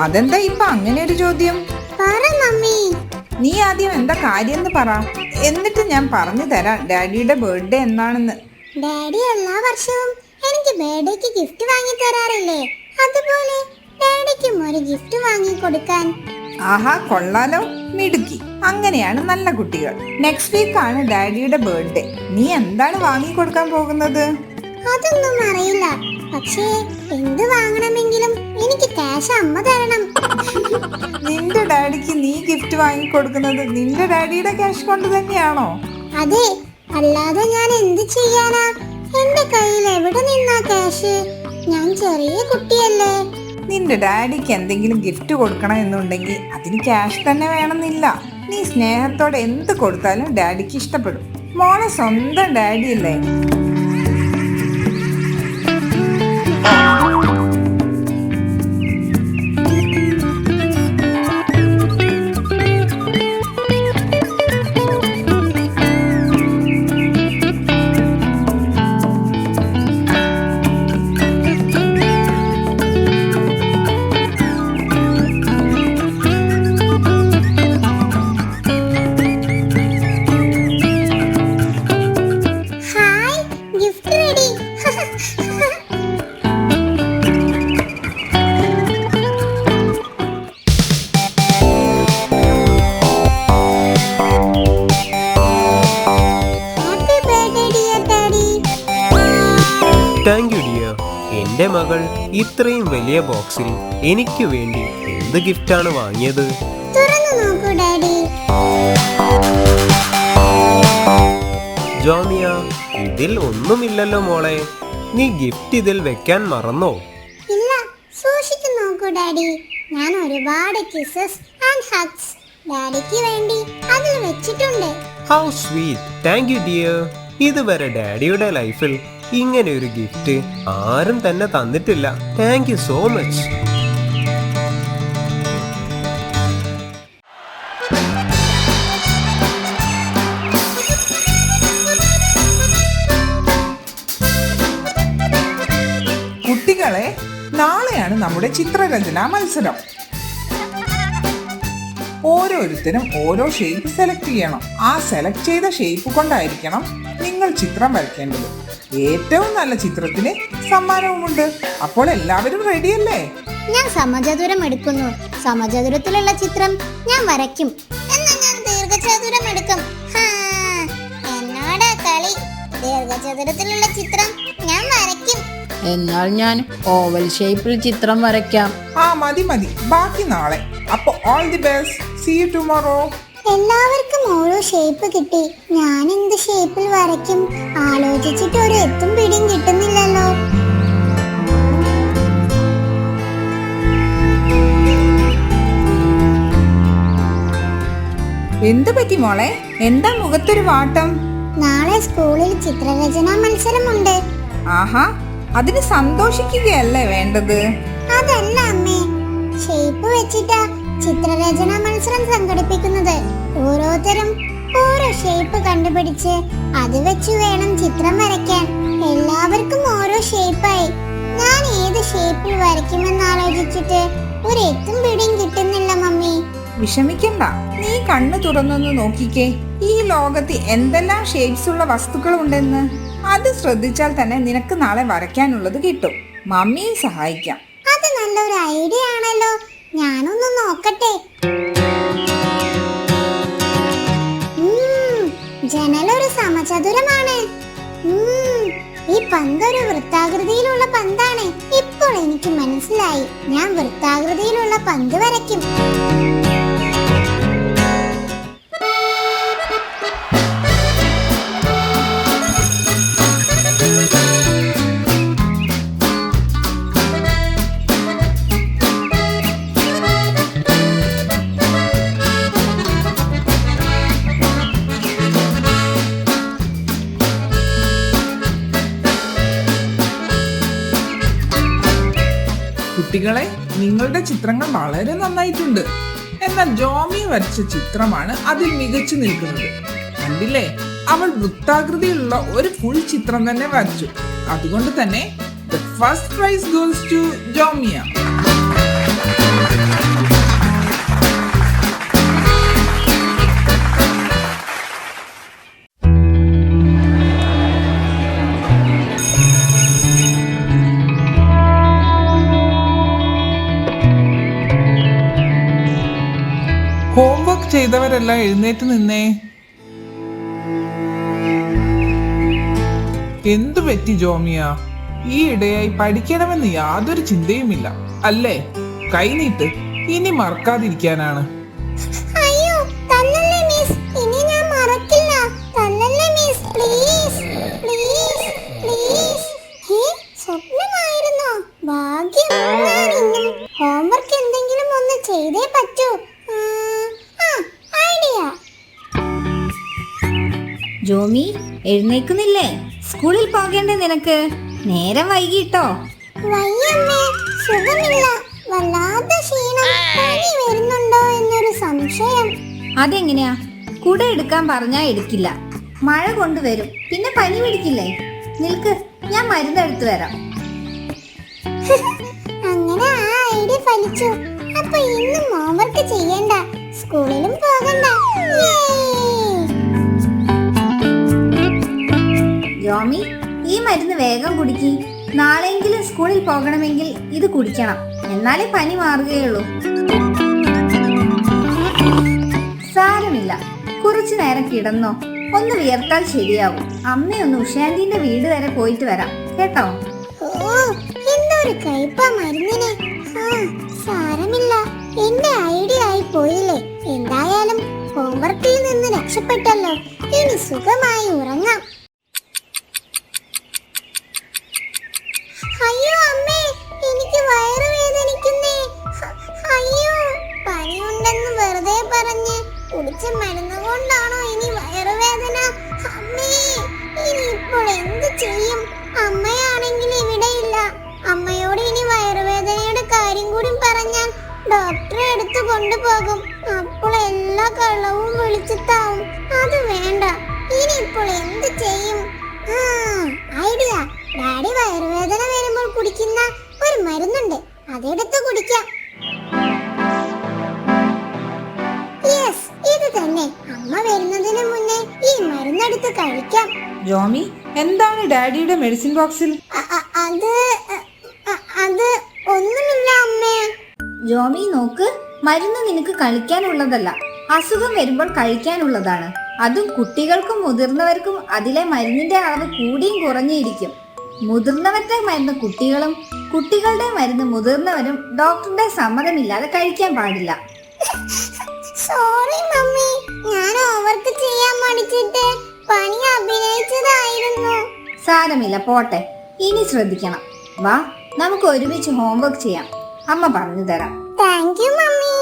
അതെന്താ ഇപ്പൊ അങ്ങനെ ഒരു ചോദ്യം? നീ ആദ്യം എന്താ കാര്യം എന്ന് പറ, എന്നിട്ട് ഞാൻ പറഞ്ഞു തരാം ഡാഡിയുടെ ബർത്ത്ഡേ എന്നാണെന്ന്. ഡാഡി എല്ലാ വർഷവും എനിക്ക് ബർത്ത്ഡേക്ക് ഗിഫ്റ്റ് വാങ്ങി തരാറില്ലേ, അതുപോലെ ഡാഡിക്കും ഒരു ഗിഫ്റ്റ് വാങ്ങി കൊടുക്കാൻ. ആഹാ, കൊള്ളാലോ, മിടുക്കി. അങ്ങനെയാണ് നല്ല കുട്ടികൾ. നെക്സ്റ്റ് വീക്ക് ആണ് ഡാഡിയുടെ ബർത്ത്ഡേ. നീ എന്താണ് വാങ്ങി കൊടുക്കാൻ പോകുന്നത്? അതൊന്നും അറിയില്ല, പക്ഷേ എന്ത് വാങ്ങണമെങ്കിലും എനിക്ക് ക്യാഷ് അമ്മ തരണം. നിന്റെ ഡാഡിക്ക് നീ ഗിഫ്റ്റ് വാങ്ങി കൊടുക്കുന്നത് നിന്റെ ഡാഡിയുടെ ക്യാഷ് കൊണ്ട് തന്നെയാണോ? അതെ, അല്ലാതെ ഞാൻ എന്ത് ചെയ്യാനാ? എന്റെ കയ്യിൽ എവിടെ നിന്നാ ക്യാഷ്? ഞാൻ ചെറിയ കുട്ടിയല്ലേ. നിന്റെ ഡാഡിക്ക് എന്തെങ്കിലും ഗിഫ്റ്റ് കൊടുക്കണം എന്നുണ്ടെങ്കിൽ അതിന് ക്യാഷ് തന്നെ വേണമെന്നില്ല. നീ സ്നേഹത്തോടെ എന്ത് കൊടുത്താലും ഡാഡിക്ക് ഇഷ്ടപ്പെടും. മോളെ സ്വന്തം ഡാഡി അല്ലേ. Thank you dear. എൻ്റെ മകൾ ഇത്രയും വലിയ ബോക്സിൽ എനിക്ക് വേണ്ടി എന്ത് ഗിഫ്റ്റാണ് വാങ്ങിയത്? ജോമിയ, ഇതിൽ ഒന്നുമില്ലല്ലോ മോളെ. നീ ഗിഫ്റ്റ് ഇതിൽ വെക്കാൻ മറന്നോ? ഇല്ല, സൂക്ഷിച്ചു നോക്കൂ ഡാഡി. ഞാൻ ഒരുപാട് കിസസ് ആൻഡ് ഹഗ്സ് ഡാഡിക്ക് വേണ്ടി അതിൽ വെച്ചിട്ടുണ്ട്. How sweet. Thank you dear. ഇതുവരെ ഡാഡിയുടെ ലൈഫിൽ ഇങ്ങനെ ഒരു ഗിഫ്റ്റ് ആരും തന്നെ തന്നിട്ടില്ല. Thank you so much. കുട്ടികളെ, നാളെയാണ് നമ്മുടെ ചിത്രരചനാ മത്സരം. ഓരോരുത്തരും ഓരോ ഷേപ്പ് സെലക്ട് ചെയ്യണം. ആ സെലക്ട് ചെയ്ത ഷേപ്പ് കൊണ്ടായിരിക്കണം നിങ്ങൾ ചിത്രം വരയ്ക്കേണ്ടത്. ഏറ്റവും നല്ല ചിത്രത്തിന് സമ്മാനവുമുണ്ട്. അപ്പോൾ എല്ലാവരും റെഡിയല്ലേ? ഞാൻ സമചതുരം എടുക്കുന്നു. സമചതുരത്തിലുള്ള ചിത്രം ഞാൻ വരയ്ക്കും. എന്നാ ഞാൻ ദീർഘചതുരം എടുക്കും. എന്നോടാ കളി. ദീർഘചതുരത്തിലുള്ള ചിത്രം ഞാൻ വരയ്ക്കും. എന്നാൽ ഞാൻ ഓവൽ ഷേപ്പിൽ ചിത്രം വരയ്ക്കാം. മതി മതി, ബാക്കി നാളെ. അപ്പൊ all the best. See you tomorrow. എല്ലാവർക്കും ഓരോ ഷേപ്പ് കിട്ടി. ഞാൻ എന്ത് ഷേപ്പിൽ വരയ്ക്കും? ആലോചിച്ചിട്ട് ഒരു എത്തും പിടിയും കിട്ടുന്നില്ലല്ലോ. എന്ത് പറ്റി മോളെ? എന്താ മുഖത്തൊരു വാട്ടം? നാളെ സ്കൂളിൽ ചിത്രരചനാ മത്സരമുണ്ട്. ആഹാ, അതിന് സന്തോഷിക്കുകയല്ലേ വേണ്ടത്? അതല്ല അമ്മേ, ഷേപ്പ് വെച്ചിട്ടാ ചിത്രരചനാ മത്സരം സംഘടിപ്പിക്കുന്നത്. ഓരോരുത്തരും ഓരോ ഷേപ്പ് കണ്ടുപിടിച്ച് അത് വെച്ച് വേണം ചിത്രം വരയ്ക്കാൻ. എല്ലാവർക്കും ഓരോ ഷേപ്പായി. ഞാൻ ഏത് ഷേപ്പിൽ വരയ്ക്കുമെന്ന് ആലോചിച്ചിട്ട് ഒരു എത്തും പിടിയും കിട്ടുന്നില്ല മമ്മി. വിഷമിക്കണ്ട, നീ കണ്ണു തുറന്നൊന്ന് നോക്കിക്കേ. ഈ ലോകത്ത് എന്തെല്ലാം ഷേപ്സ് ഉള്ള വസ്തുക്കൾ ഉണ്ടെന്ന്. അത് ശ്രദ്ധിച്ചാൽ തന്നെ നിനക്ക് നാളെ വരയ്ക്കാനുള്ളത് കിട്ടും. മമ്മിയെ സഹായിക്കാം. അത് നല്ലൊരു ഐഡിയ ആണല്ലോ. ഞാനൊന്ന് നോക്കട്ടെ. ജനലൊരു സമചതുരമാണ്. ഈ പന്തൊരു വൃത്താകൃതിയിലുള്ള പന്താണ്. ഇപ്പോൾ എനിക്ക് മനസ്സിലായി. ഞാൻ വൃത്താകൃതിയിലുള്ള പന്ത് വരയ്ക്കും. കുട്ടികളെ, നിങ്ങളുടെ ചിത്രങ്ങൾ വളരെ നന്നായിട്ടുണ്ട്. എന്നാൽ ജോമി വരച്ച ചിത്രമാണ് അതിൽ മികച്ചു നിൽക്കുന്നത്. കണ്ടില്ലേ, അവൾ വൃത്താകൃതിയിലുള്ള ഒരു ഫുൾ ചിത്രം തന്നെ വരച്ചു. അതുകൊണ്ട് തന്നെ the first prize goes to Jomiya. ചെയ്തവരെല്ലാം എഴുന്നേറ്റ് നിന്നേ. എന്തു പറ്റി ജോമിയ? ഈ ഇടയായി പഠിക്കണമെന്ന് യാതൊരു ചിന്തയുമില്ല അല്ലേ? കൈനീട്ട്, ഇനി മറക്കാതിരിക്കാനാണ്. അയ്യോ തല്ലല്ലേ മിസ്, ഇനി ഞാൻ മറക്കില്ല. തല്ലല്ലേ മിസ്, പ്ലീസ് പ്ലീസ് പ്ലീസ്. സ്വപ്നമായിരുന്നോ? ഭാഗ്യം. ഞാൻ ഇന്നും ഹോംവർക്ക് എന്തെങ്കിലും ഒന്ന് ചെയ്തേ പറ്റൂ. ഐഡിയ. ജോമി, എഴുന്നേക്കുന്നില്ലേ? സ്കൂളിൽ പോകേണ്ടേ നിനക്ക്? നേരം വൈകിട്ടോ? വയ്യമ്മേ, സുഖമില്ല. വല്ലാത്ത ക്ഷീണം. പനി വരുന്നുണ്ടോ എന്നൊരു സംശയം. അതെങ്ങനെയാ? കുട എടുക്കാൻ പറഞ്ഞാ എടുക്കില്ല. മഴ കൊണ്ടുവരും, പിന്നെ പനി പിടിക്കില്ലേ? നിൽക്ക്, ഞാൻ മരുന്നെടുത്തു വരാം. അങ്ങനെ ആ ഐഡിയ ഫലിച്ചു. അപ്പൊ ഇന്നും ഹോംവർക്ക് ചെയ്യണ്ട, സ്കൂളിലും പോകണ്ട. ജോമി, ഈ മരുന്ന് വേഗം കുടിക്ക്. നാളെയെങ്കിലും സ്കൂളിൽ പോകണമെങ്കിൽ ഇത് കുടിക്കണം, എന്നാലേ പനി മാറുകയുള്ളൂ. സാരമില്ല, കുറച്ചു നേരം കിടന്നോ. ഒന്ന് വിയർത്താൽ ശരിയാവും. അമ്മയൊന്ന് ഉഷാന്റിന്റെ വീട് വരെ പോയിട്ട് വരാം കേട്ടോ. ഓ, എന്തൊരു കയ്പാ മരുന്നിന്. സാരമില്ല, എന്റെ ഐഡിയ ആയി പോയില്ലേ. എന്തായാലും ഹോംവർക്കിൽ നിന്ന് രക്ഷപ്പെട്ടല്ലോ. ഇനി സുഖമായി ഉറങ്ങാം. അയ്യോ അമ്മേ, എനിക്ക് വയറുവേദനിക്കുന്നേ. അയ്യോ, പനിയുണ്ടെന്ന് വെറുതെ പറഞ്ഞ് കുടിച്ച മരുന്ന് കൊണ്ടാണോ ഇനി വയറുവേദന? അമ്മേ, ഇനി ഇപ്പോൾ എന്ത് ചെയ്യും? അമ്മയാണെങ്കിൽ ഇവിടെയില്ല. അമ്മയോട് ഇനി വയറുവേദനയുടെ കാര്യം കൂടി പറഞ്ഞാൽ ഡോക്ടറെ അടുത്ത് കൊണ്ടുപോകും. അപ്പോൾ എല്ലാ കള്ളവും വിളിച്ചിട്ടാവും. അത് വേണ്ട. ഇനി ഇപ്പോൾ എന്ത് ചെയ്യും? ഐഡിയ. ഡാഡി വയറുവേദന വരുമ്പോൾ കുടിക്കുന്ന ഒരു മരുന്നുണ്ട്, അതെടുത്ത് കുടിക്കാം. യെസ്, ഇത് തന്നെ. അമ്മ വരുന്നതിന് മുന്നേ ഈ മരുന്നെടുത്ത് കഴിക്കാം. ജോമി, എന്താണ് ഡാഡിയുടെ മെഡിസിൻ ബോക്സിൽ? അത് ഒന്നുമില്ല അമ്മേ. ജോമി നോക്ക്, മരുന്ന് നിനക്ക് കളിക്കാനുള്ളതല്ല, അസുഖം വരുമ്പോൾ കഴിക്കാനുള്ളതാണ്. അതും കുട്ടികൾക്കും മുതിർന്നവർക്കും അതിലെ മരുന്നിന്റെ അളവ് കൂടിയും കുറഞ്ഞിരിക്കും. മുതിർന്നവരുടെ മരുന്ന് കുട്ടികളും കുട്ടികളുടെ മരുന്ന് മുതിർന്നവരും ഡോക്ടറുടെ സമ്മതമില്ലാതെ കഴിക്കാൻ പാടില്ല. സോറി മമ്മി, ഞാൻ ഓവർക്ക് ചെയ്യാൻ മടിച്ചിട്ട് പണി അഭിനയിച്ചതായിരുന്നു. സാരമില്ല, പോട്ടെ. ഇനി ശ്രദ്ധിക്കണം. വാ, നമുക്ക് ഒരുമിച്ച് ഹോംവർക്ക് ചെയ്യാം. അമ്മ പറഞ്ഞു തരാം. Thank you mummy.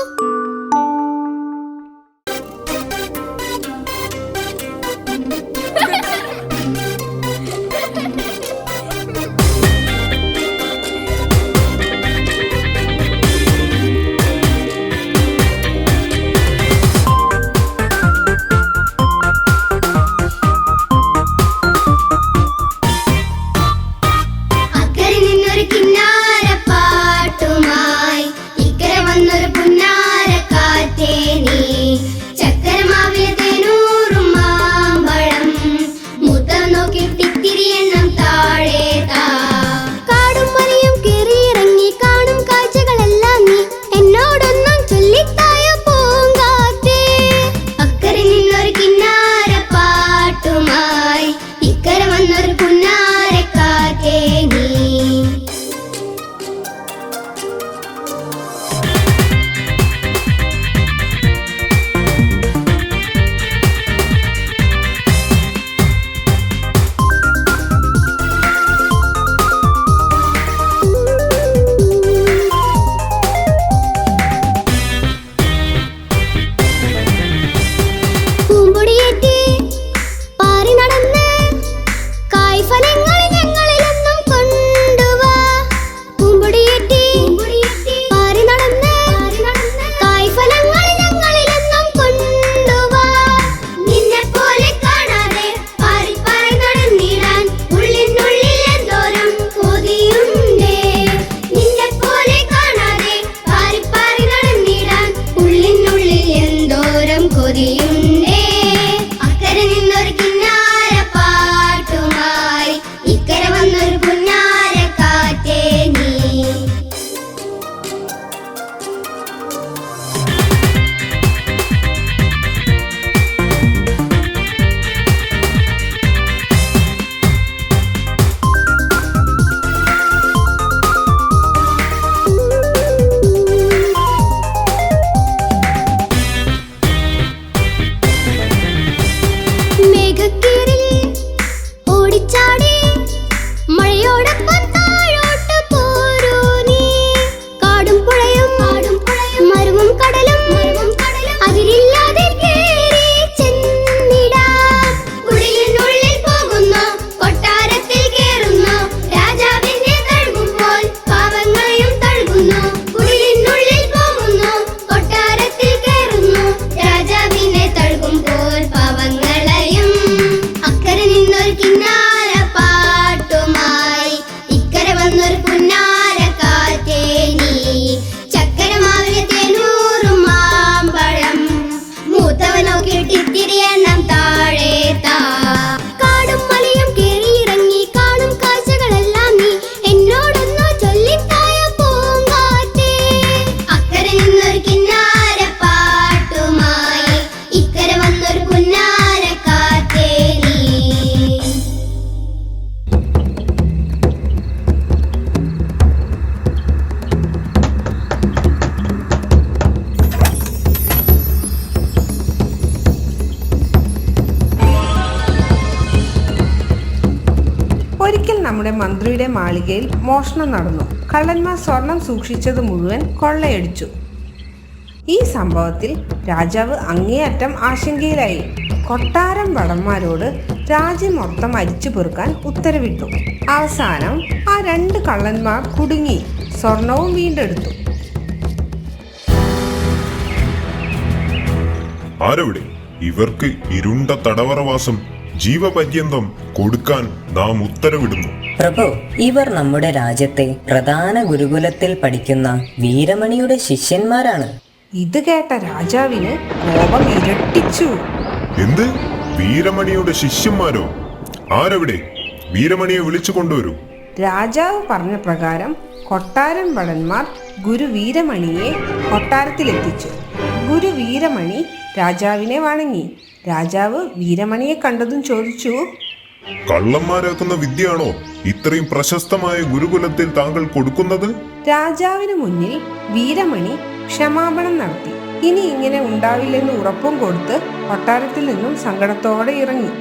നമ്മുടെ മന്ത്രിയുടെ മാളികയിൽ മോഷണം നടന്നു. കള്ളന്മാർ സ്വർണം സൂക്ഷിച്ചത് മുഴുവൻ കൊള്ളയടിച്ചു. ഈ സംഭവത്തിൽ രാജാവ് അങ്ങേയറ്റം ആശങ്കയിലായി. കൊട്ടാരം ഭടന്മാരോട് രാജ്യം മൊത്തം അരിച്ചു പെറുക്കാൻ ഉത്തരവിട്ടു. അവസാനം ആ 2 കള്ളന്മാർ കുടുങ്ങി സ്വർണവും വീണ്ടെടുത്തു. ആരവിടെ? ഇവർക്ക് ഇരുണ്ട തടവറവാസം ജീവപര്യന്തം കൊടുക്കാൻ നാം ഉത്തരവിടുന്നു. പ്രഭു, ഇവർ നമ്മുടെ രാജ്യത്തെ പ്രധാന ഗുരുകുലത്തിൽ പഠിക്കുന്ന വീരമണിയുടെ ശിഷ്യന്മാരാണ്. ഇത് കേട്ട രാജാവിന് കോപം ഇരട്ടിച്ചു. എന്ത്? വീരമണിയുടെ ശിഷ്യന്മാരോ? ആരവിടെ? വീരമണിയെ വിളിച്ചു കൊണ്ടുവരൂ. രാജാവ് പറഞ്ഞ പ്രകാരം കൊട്ടാരം ഭടന്മാർ ഗുരു വീരമണിയെ കൊട്ടാരത്തിലെത്തിച്ചു. ഗുരു വീരമണി രാജാവിനെ വണങ്ങി. രാജാവ് വീരമണിയെ കണ്ടതും ചോദിച്ചു, കള്ളന്മാരാക്കുന്ന വിദ്യയാണോ ഇത്രയും പ്രശസ്തമായ ഗുരുകുലത്തിൽ താങ്കൾ കൊടുക്കുന്നത്? രാജാവിന് മുന്നിൽ വീരമണി ക്ഷമാപണം നടത്തി. ഇനി ഇങ്ങനെ ഉണ്ടാവില്ലെന്ന് ഉറപ്പും കൊടുത്ത് കൊട്ടാരത്തിൽ നിന്നും സങ്കടത്തോടെ ഇറങ്ങി.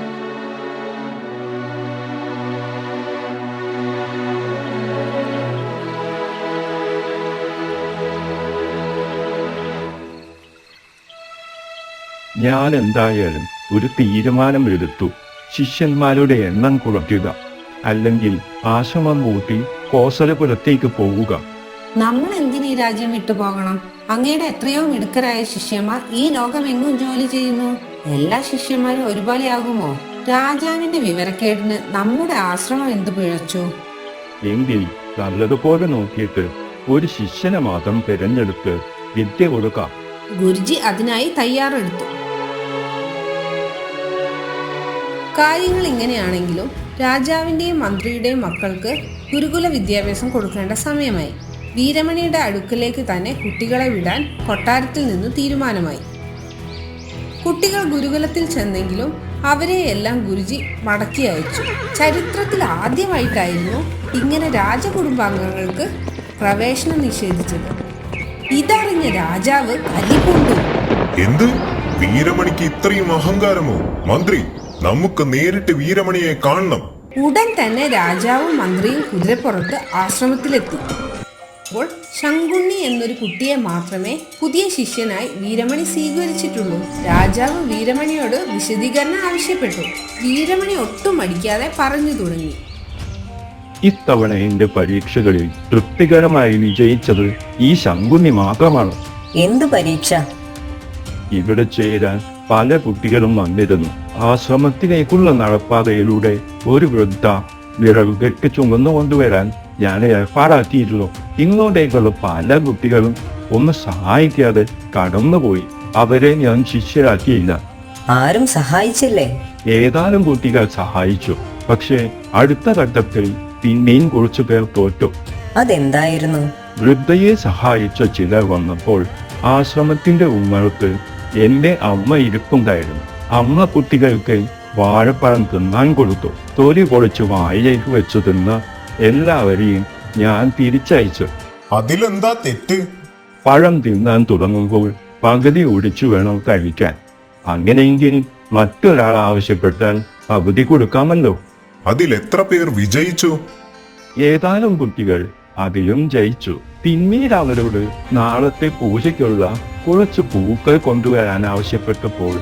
ഞാൻ എന്തായാലും ഒരു തീരുമാനം എടുത്തു. ശിഷ്യന്മാരുടെ എണ്ണം കുറയ്ക്കുക, അല്ലെങ്കിൽ ആശ്രമം പൂട്ടി കോസലപുരത്തേക്ക് പോവുക. നമ്മൾ എന്തിനീ രാജ്യം വിട്ടു പോകണം? അങ്ങയുടെ എത്രയോ മിടുക്കരായ ശിഷ്യന്മാർ ഈ ലോകമെങ്ങും ജോലി ചെയ്യുന്നു. എല്ലാ ശിഷ്യന്മാരും ഒരുപോലെയാകുമോ? രാജാവിന്റെ വിവരക്കേടിന് നമ്മുടെ ആശ്രമം എന്ത് പിഴച്ചു? എങ്കിൽ നല്ലതുപോലെ നോക്കിയിട്ട് ഒരു ശിഷ്യനെ മാത്രം തിരഞ്ഞെടുത്ത് വിദ്യ കൊടുക്കാം. ഗുരുജി അതിനായി തയ്യാറെടുത്തു. കാര്യങ്ങൾ ഇങ്ങനെയാണെങ്കിലും രാജാവിന്റെയും മന്ത്രിയുടെയും മക്കൾക്ക് ഗുരുകുല വിദ്യാഭ്യാസം കൊടുക്കേണ്ട സമയമായി. വീരമണിയുടെ അടുക്കലേക്ക് തന്നെ കുട്ടികളെ വിടാൻ കൊട്ടാരത്തിൽ നിന്ന് തീരുമാനമായി. കുട്ടികൾ ഗുരുകുലത്തിൽ ചെന്നെങ്കിലും അവരെയെല്ലാം ഗുരുജി മടക്കി അയച്ചു. ചരിത്രത്തിൽ ആദ്യമായിട്ടായിരുന്നു ഇങ്ങനെ രാജകുടുംബാംഗങ്ങൾക്ക് പ്രവേശനം നിഷേധിച്ചത്. ഇതറിഞ്ഞ രാജാവ് കലിപൂണ്ടു. എന്ത്? വീരമണിക്ക് ഇത്രയും അഹങ്കാരമോ? മന്ത്രി, നമുക്ക് നേരിട്ട് വീരമണിയെ കാണണം. ഉടൻ തന്നെ രാജാവും മന്ത്രിയും കുതിരപ്പുറത്ത് ആശ്രമത്തിലെത്തി. അപ്പോൾ ശങ്കുണ്ണി എന്നൊരു കുട്ടിയെ മാത്രമേ പുതിയ ശിഷ്യനായി വീരമണി സ്വീകരിച്ചിട്ടുള്ളൂ. രാജാവ് വീരമണിയോട് വിശദീകരണം ആവശ്യപ്പെട്ടു. വീരമണി ഒട്ടും മടിക്കാതെ പറഞ്ഞു തുടങ്ങി. ഇത്തവണ എന്റെ പരീക്ഷകളിൽ തൃപ്തികരമായി വിജയിച്ചത് ഈ ശങ്കുണ്ണി മാത്രമാണ്. എന്ത് പരീക്ഷ? ഇവിടെ ചേരാൻ പല കുട്ടികളും വന്നിരുന്നു. ആശ്രമത്തിലേക്കുള്ള നടപ്പാതയിലൂടെ ഒരു വൃദ്ധ വിറക് കെട്ടി ചുമന്നു കൊണ്ടുവരാൻ ഞാൻ ഏർപ്പാടാക്കിയിരുന്നു. ഇങ്ങോട്ടേക്കുള്ള പല കുട്ടികളും ഒന്ന് സഹായിക്കാതെ കടന്നുപോയി. അവരെ ഞാൻ ശിഷ്യരാക്കിയില്ല. ആരും സഹായിച്ചില്ലേ? ഏതാനും കുട്ടികൾ സഹായിച്ചു. പക്ഷേ അടുത്ത ഘട്ടത്തിൽ പിന്നെയും കുറച്ചു പേർ തോറ്റു. അതെന്തായിരുന്നു? വൃദ്ധയെ സഹായിച്ച ചിലർ വന്നപ്പോൾ ആശ്രമത്തിന്റെ ഉമ്മറത്ത് എന്റെ അമ്മ ഇരിപ്പുണ്ടായിരുന്നു. അമ്മ കുട്ടികൾക്ക് വാഴപ്പഴം തിന്നാൻ കൊടുത്തു. തൊലി പൊളിച്ച് വായിലേക്ക് വെച്ചു തിന്ന എല്ലാവരെയും ഞാൻ തിരിച്ചയച്ചു. അതിലെന്താ തെറ്റ്? പഴം തിന്നാൻ തുടങ്ങുമ്പോൾ പകുതി ഒടിച്ചു വേണം കഴിക്കാൻ. അങ്ങനെയെങ്കിൽ മറ്റൊരാൾ ആവശ്യപ്പെട്ടാൽ പകുതി കൊടുക്കാമല്ലോ. അതിൽ എത്ര പേർ വിജയിച്ചു? ഏതാനും കുട്ടികൾ അതിലും ജയിച്ചു. പിന്നീട് അവരോട് നാളത്തെ പൂജയ്ക്കുള്ള കുറച്ച് പൂക്കൾ കൊണ്ടുവരാൻ ആവശ്യപ്പെട്ടപ്പോൾ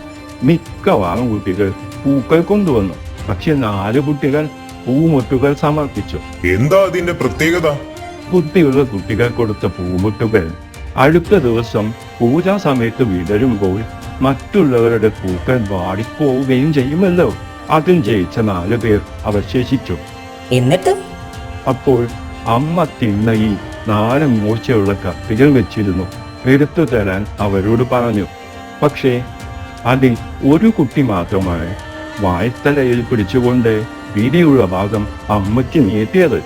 മിക്കവാറും കുട്ടികൾ പൂക്കൾ കൊണ്ടുവന്നു. പക്ഷെ 4 കുട്ടികൾ പൂമുട്ടുകൾ സമർപ്പിച്ചു. എന്താ അതിന്റെ പ്രത്യേകത? ബുദ്ധിയുള്ള കുട്ടികൾ കൊടുത്ത പൂമുട്ടുകൾ അടുത്ത ദിവസം പൂജാ സമയത്ത് വിടരുമ്പോൾ മറ്റുള്ളവരുടെ പൂക്കൾ വാടിപ്പോവുകയും ചെയ്യുമല്ലോ. അതിൽ ജയിച്ച 4 പേർ അവശേഷിച്ചു. എന്നിട്ട് അപ്പോൾ അമ്മ തിണ്ണയിൽ 4 മൂർച്ചയുള്ള കത്തികൾ വെച്ചിരുന്നു. എടുത്തു തരാൻ അവരോട് പറഞ്ഞു. പക്ഷേ അതിൽ ഒരു കുട്ടി മാത്രമാണ് വായ്ത്തലയിൽ പിടിച്ചുകൊണ്ട് വീതിയുള്ള ഭാഗം അമ്മയ്ക്ക് നീട്ടിയത്.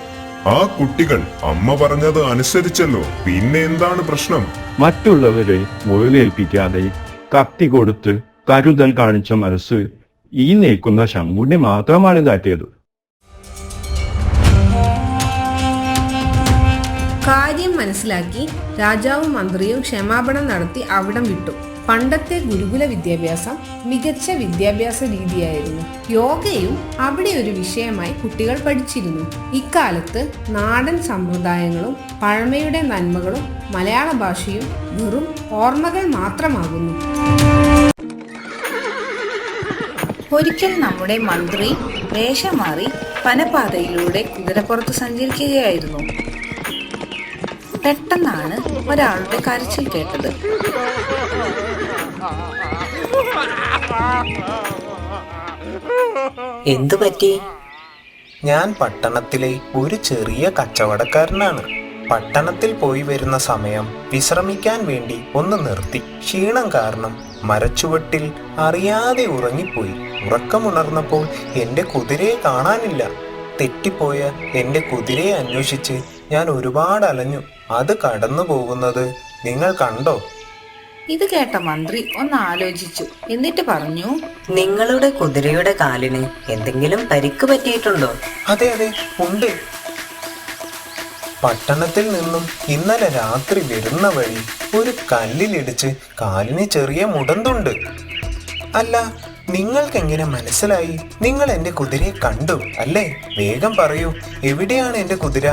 ആ കുട്ടികൾ അമ്മ പറഞ്ഞത് അനുസരിച്ചല്ലോ. പിന്നെ എന്താണ് പ്രശ്നം? മറ്റുള്ളവരെ മുറിവേൽപ്പിക്കാതെ കത്തി കൊടുത്ത് കരുതൽ കാണിച്ച മനസ്സ് ഈ നിൽക്കുന്ന ശങ്കുണ്ണി മാത്രമാണ് കാട്ടിയത്. കാര്യം മനസ്സിലാക്കി രാജാവും മന്ത്രിയും ക്ഷമാപണം നടത്തി അവിടം വിട്ടു. പണ്ടത്തെ ഗുരുകുല വിദ്യാഭ്യാസം മികച്ച വിദ്യാഭ്യാസ രീതിയായിരുന്നു. യോഗയും അവിടെ ഒരു വിഷയമായി കുട്ടികൾ പഠിച്ചിരുന്നു. ഇക്കാലത്ത് നാടൻ സമ്പ്രദായങ്ങളും പഴമയുടെ നന്മകളും മലയാള ഭാഷയും വെറും ഓർമ്മകൾ മാത്രമാകുന്നു. ഒരിക്കൽ നമ്മുടെ മന്ത്രി വേഷം മാറി വനപാതയിലൂടെ കുതിരപ്പുറത്ത് സഞ്ചരിക്കുകയായിരുന്നു. പെട്ടെന്നാണ് ഒരാളുടെ കരച്ചിൽ കേട്ടത്. എന്തു പറ്റി? ഞാൻ പട്ടണത്തിലെ ഒരു ചെറിയ കച്ചവടക്കാരനാണ്. പട്ടണത്തിൽ പോയി വരുന്ന സമയം വിശ്രമിക്കാൻ വേണ്ടി ഒന്ന് നിർത്തി. ക്ഷീണം കാരണം മരച്ചുവട്ടിൽ അറിയാതെ ഉറങ്ങിപ്പോയി. ഉറക്കമുണർന്നപ്പോൾ എൻ്റെ കുതിരയെ കാണാനില്ല. തെറ്റിപ്പോയ എൻ്റെ കുതിരയെ അന്വേഷിച്ച് ഞാൻ ഒരുപാട് അലഞ്ഞു. അത് കടന്നു പോകുന്നത് നിങ്ങൾ കണ്ടോ? ഇത് കേട്ട മന്ത്രി ഒന്ന് ആലോചിച്ചു. എന്നിട്ട് പറഞ്ഞു, നിങ്ങളുടെ കുതിരയുടെ കാലിന് എന്തെങ്കിലും പരിക്ക് പറ്റിയിട്ടുണ്ടോ? അതെ അതെ ഉണ്ട്. പട്ടണത്തിൽ നിന്നും ഇന്നലെ രാത്രി വരുന്ന വഴി ഒരു കല്ലിലിടിച്ച് കാലിന് ചെറിയ മുടന്തുണ്ട്. അല്ല, നിങ്ങൾക്കെങ്ങനെ മനസ്സിലായി? നിങ്ങൾ എന്റെ കുതിരയെ കണ്ടു അല്ലേ? വേഗം പറയൂ, എവിടെയാണ് എന്റെ കുതിര?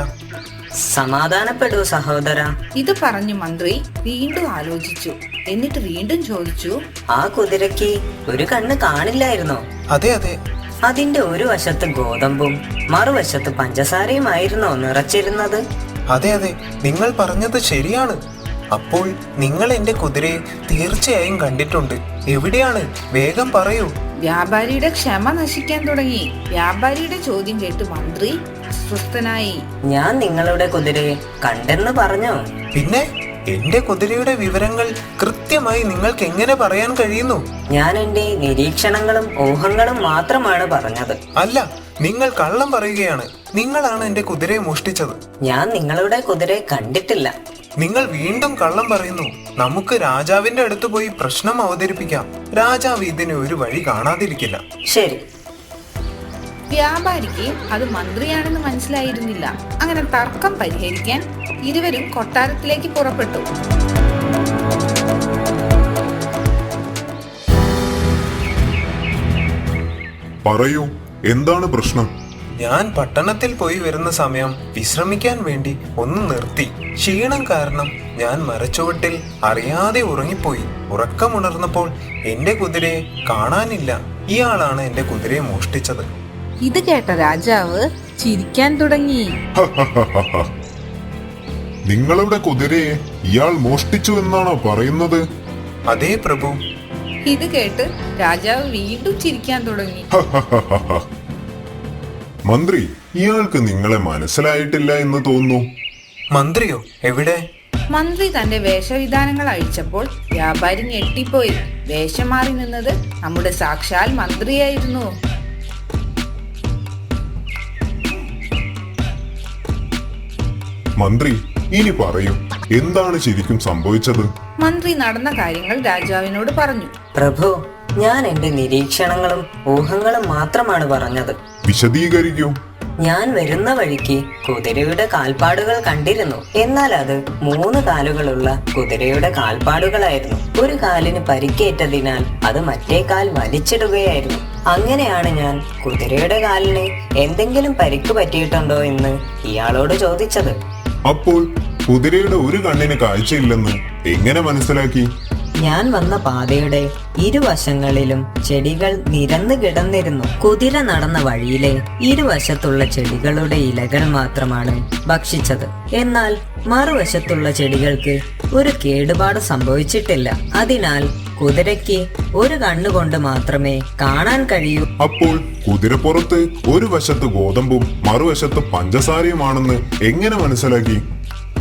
സമാധാനപ്പെടൂ സഹോദര. ഇത് പറഞ്ഞു മന്ത്രി വീണ്ടും ആലോചിച്ചു. എന്നിട്ട് വീണ്ടും ചോദിച്ചു, ആ കുതിരയ്ക്ക് ഒരു കണ്ണ് കാണില്ലായിരുന്നോ? അതെ അതെ. അതിന്റെ ഒരു വശത്ത് ഗോതമ്പും മറുവശത്ത് പഞ്ചസാരയുമായിരുന്നോ നിറച്ചിരുന്നത്? അതെ അതെ, നിങ്ങൾ പറഞ്ഞത് ശരിയാണ്. അപ്പോൾ നിങ്ങൾ എന്റെ കുതിരയെ തീർച്ചയായും കണ്ടിട്ടുണ്ട്. എവിടെയാണ്? വേഗം പറയൂ. വ്യാപാരിയുടെ ക്ഷമ നശിക്കാൻ തുടങ്ങി. വ്യാപാരിയുടെ ചോദ്യം കേട്ട് മന്ത്രി അസ്വസ്ഥനായി. ഞാൻ നിങ്ങളുടെ കുതിരയെ കണ്ടെന്ന് പറഞ്ഞോ? പിന്നെ എന്റെ കുതിരയുടെ വിവരങ്ങൾ കൃത്യമായി നിങ്ങൾക്ക് എങ്ങനെ പറയാൻ കഴിയുന്നു? ഞാൻ എന്റെ നിരീക്ഷണങ്ങളും ഊഹങ്ങളും മാത്രമാണ് പറഞ്ഞത്. അല്ല, നിങ്ങൾ കള്ളം പറയുകയാണ്. നിങ്ങളാണ് എന്റെ കുതിരയെ മോഷ്ടിച്ചത്. ഞാൻ നിങ്ങളുടെ കുതിരയെ കണ്ടിട്ടില്ല. നിങ്ങൾ വീണ്ടും കള്ളം പറയുന്നു. നമുക്ക് രാജാവിന്റെ അടുത്ത് പോയി പ്രശ്നം അവതരിപ്പിക്കാം. രാജാവ് ഇതിന് ഒരു വഴി കാണാതിരിക്കില്ല. ശരി. വ്യാപാരിക്ക് അത് മന്ത്രിയാണെന്ന് മനസ്സിലായിരുന്നില്ല. അങ്ങനെ തർക്കം പരിഹരിക്കാൻ ഇരുവരും കൊട്ടാരത്തിലേക്ക് പുറപ്പെട്ടു. പറയൂ, എന്താണ് പ്രശ്നം? ഞാൻ പട്ടണത്തിൽ പോയി വരുന്ന സമയം വിശ്രമിക്കാൻ വേണ്ടി ഒന്ന് നിർത്തി. ക്ഷീണം കാരണം ഞാൻ മരച്ചുവട്ടിൽ അറിയാതെ ഉറങ്ങിപ്പോയി. ഉറക്കമുണർന്നപ്പോൾ എന്റെ കുതിരയെ കാണാനില്ല. ഇയാളാണ് എന്റെ കുതിരയെ മോഷ്ടിച്ചത്. ഇത് കേട്ട രാജാവ് ചിരിക്കാൻ തുടങ്ങി. നിങ്ങളുടെ കുതിരയെ ഇയാൾ മോഷ്ടിച്ചു എന്നാണോ പറയുന്നത്? അതേ പ്രഭു. ഇത് കേട്ട് രാജാവ് വീണ്ടും ചിരിക്കാൻ തുടങ്ങി. മന്ത്രി, ഇയാൾക്ക് നിങ്ങളെ മനസ്സിലായിട്ടില്ല എന്ന് തോന്നുന്നു. മന്ത്രിയോ? എവിടെ? മന്ത്രി തന്റെ വേഷവിധാനങ്ങൾ അഴിച്ചപ്പോൾ വ്യാപാരി ഞെട്ടിപ്പോയി. വേഷം മാറി നിന്നത് നമ്മുടെ സാക്ഷാൽ മന്ത്രിയായിരുന്നു. മന്ത്രി, ഇനി പറയൂ, എന്താണ് ശരിക്കും സംഭവിച്ചത്? മന്ത്രി നടന്ന കാര്യങ്ങൾ രാജാവിനോട് പറഞ്ഞു. പ്രഭു, ഞാൻ എന്റെ നിരീക്ഷണങ്ങളും ഊഹങ്ങളും മാത്രമാണ് പറഞ്ഞത്. വിശദീകരിക്കൂ. ഞാൻ വരുന്ന വഴിക്ക് കുതിരയുടെ കാൽപ്പാടുകൾ കണ്ടിരുന്നു. എന്നാൽ അത് 3 കാലുകളുള്ള കുതിരയുടെ കാൽപ്പാടുകളായിരുന്നു. ഒരു കാലിന് പരിക്കേറ്റതിനാൽ അത് മറ്റേ കാൽ വലിച്ചിടുകയായിരുന്നു. അങ്ങനെയാണ് ഞാൻ കുതിരയുടെ കാലിന് എന്തെങ്കിലും പരിക്ക് പറ്റിയിട്ടുണ്ടോ എന്ന് ഇയാളോട് ചോദിച്ചത്. അപ്പോൾ കുതിരയുടെ ഒരു കണ്ണിന് കാഴ്ചയില്ലെന്ന് എങ്ങനെ മനസ്സിലാക്കി? ഞാൻ വന്ന പാതയുടെ ഇരുവശങ്ങളിലും ചെടികൾ നിരന്നു കിടന്നിരുന്നു. കുതിര നടന്ന വഴിയിലെ ഇരുവശത്തുള്ള ചെടികളുടെ ഇലകൾ മാത്രമാണ് ഭക്ഷിച്ചത്. എന്നാൽ മറുവശത്തുള്ള ചെടികൾക്ക് ഒരു കേടുപാട് സംഭവിച്ചിട്ടില്ല. അതിനാൽ കുതിരയ്ക്ക് ഒരു കണ്ണുകൊണ്ട് മാത്രമേ കാണാൻ കഴിയൂ. അപ്പോൾ കുതിരപ്പുറത്ത് ഒരു വശത്ത് ഗോതമ്പും മറുവശത്ത് പഞ്ചസാരയുമാണെന്ന് എങ്ങനെ മനസ്സിലാക്കി?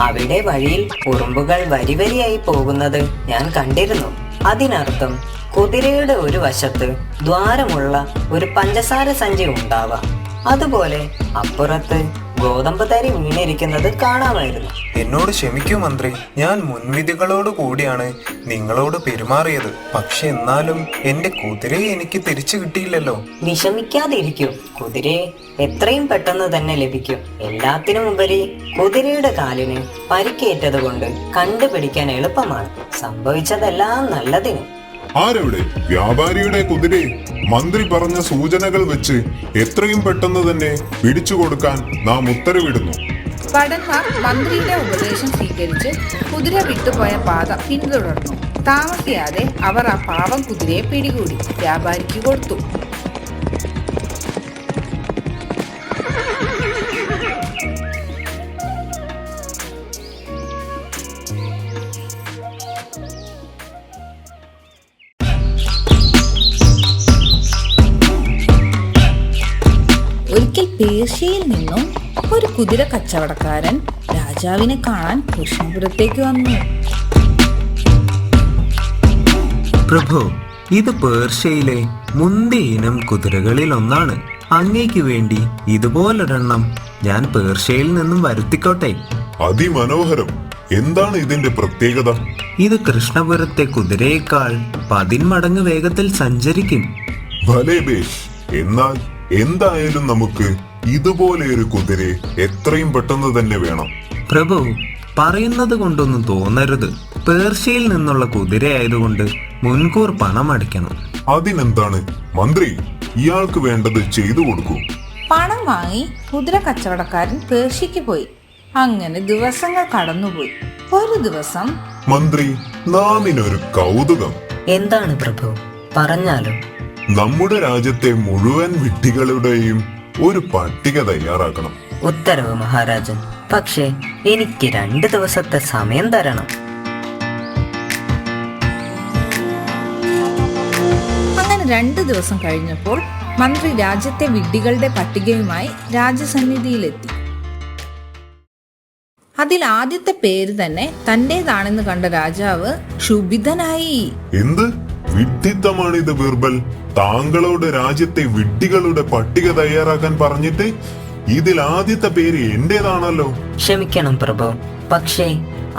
അവിടെ വഴിയിൽ ഉറുമ്പുകൾ വരിവരിയായി പോകുന്നത് ഞാൻ കണ്ടിരുന്നു. അതിനർത്ഥം കുതിരയുടെ ഒരു വശത്ത് ദ്വാരമുള്ള ഒരു പഞ്ചസാര സഞ്ചി ഉണ്ടാവാം. അതുപോലെ അപ്പുറത്ത് ഗോതമ്പ് തരി വീണിരിക്കുന്നത് കാണാമായിരുന്നു. എന്നോട് ക്ഷമിക്കൂ മന്ത്രി, ഞാൻ മുൻവിധികളോട് കൂടിയാണ് നിങ്ങളോട് പെരുമാറിയത്. പക്ഷെ എന്നാലും എന്റെ കുതിരയെ എനിക്ക് തിരിച്ചു കിട്ടിയില്ലല്ലോ. വിഷമിക്കാതിരിക്കൂ, കുതിരയെ എത്രയും പെട്ടെന്ന് തന്നെ ലഭിക്കും. എല്ലാത്തിനും ഉപരി കുതിരയുടെ കാലിന് പരിക്കേറ്റത് കൊണ്ട് കണ്ടുപിടിക്കാൻ എളുപ്പമാണ്. സംഭവിച്ചതെല്ലാം നല്ലതിന്. ആരവിടെ? വ്യാപാരിയുടെ കുതിരയെ മന്ത്രി പറഞ്ഞ സൂചനകൾ വെച്ച് എത്രയും പെട്ടെന്ന് തന്നെ പിടിച്ചു കൊടുക്കാൻ നാം ഉത്തരവിടുന്നു. ഭടന്മാർ മന്ത്രിയുടെ ഉപദേശം സ്വീകരിച്ച് കുതിര വിട്ടുപോയ പാത പിന്തുടർന്നു. താമസിയാതെ അവർ ആ പാവം കുതിരയെ പിടികൂടി വ്യാപാരിക്ക് കൊടുത്തു. ഒരിക്കൽ പേർഷ്യയിൽ നിന്നും ഒരു കുതിര കച്ചവടക്കാരൻ രാജാവിനെ കാണാൻ കൃഷ്ണപുരത്തേക്ക് വന്നു. പ്രഭു, ഇത് പേർഷ്യയിലെ മുന്തിയ ഇനം കുതിരകളിൽ ഒന്നാണ്. അങ്ങേക്ക് വേണ്ടി ഇതുപോലൊരെണ്ണം ഞാൻ പേർഷ്യയിൽ നിന്നും വരുത്തിക്കോട്ടെ. അതിമനോഹരം. എന്താണ് ഇതിന്റെ പ്രത്യേകത? ഇത് കൃഷ്ണപുരത്തെ കുതിരയേക്കാൾ 10 മടങ്ങ് വേഗത്തിൽ സഞ്ചരിക്കും. ഭലേ ബേഷ്. എന്നാൽ എന്തായാലും നമുക്ക് ഇതുപോലെ ഒരു കുതിരയെ എത്രയും പെട്ടെന്ന് തന്നെ വേണം. പ്രഭു, പറയുന്നത് കൊണ്ടൊന്നും തോന്നരുത്. പേർഷ്യയിൽ നിന്നുള്ള കുതിരയായതുകൊണ്ട് മുൻകൂർ പണം അടയ്ക്കണം. അതിനെന്താണ് മന്ത്രി, ഇയാൾക്ക് വേണ്ടത് ചെയ്തു കൊടുക്കൂ. പണം വാങ്ങി കുതിര കച്ചവടക്കാരൻ പേർഷ്യക്ക് പോയി. അങ്ങനെ ദിവസങ്ങൾ കടന്നുപോയി. ഒരു ദിവസം മന്ത്രി, നാമിനൊരു കൗതുകം. എന്താണ് പ്രഭു, പറഞ്ഞാലും. നമ്മുടെ രാജ്യത്തെ മുഴുവൻ വിഡ്ഢികളുടെയും ഒരു പട്ടിക തയ്യാറാക്കണം. ഉത്തരവ് മഹാരാജൻ. പക്ഷേ എനിക്ക് 2 ദിവസത്തെ സമയം തരണം. അങ്ങനെ 2 ദിവസം കഴിഞ്ഞപ്പോൾ മന്ത്രി രാജ്യത്തെ വിഡ്ഢികളുടെ പട്ടികയുമായി രാജസന്നിധിയിലെത്തി. അതിൽ ആദ്യത്തെ പേര് തന്നെ തന്റേതാണെന്ന് കണ്ട രാജാവ് ക്ഷുഭിതനായി. എന്ത് വിഡ്ഢിത്തമാണിത് ബീർബൽ? താങ്കളോട് രാജ്യത്തെ വിഡ്ഢികളുടെ പട്ടിക തയ്യാറാക്കാൻ പറഞ്ഞിട്ട് ഇതിൽ ആദ്യത്തെ പേര് എന്റേതാണല്ലോ. ക്ഷമിക്കണം പ്രഭു, പക്ഷേ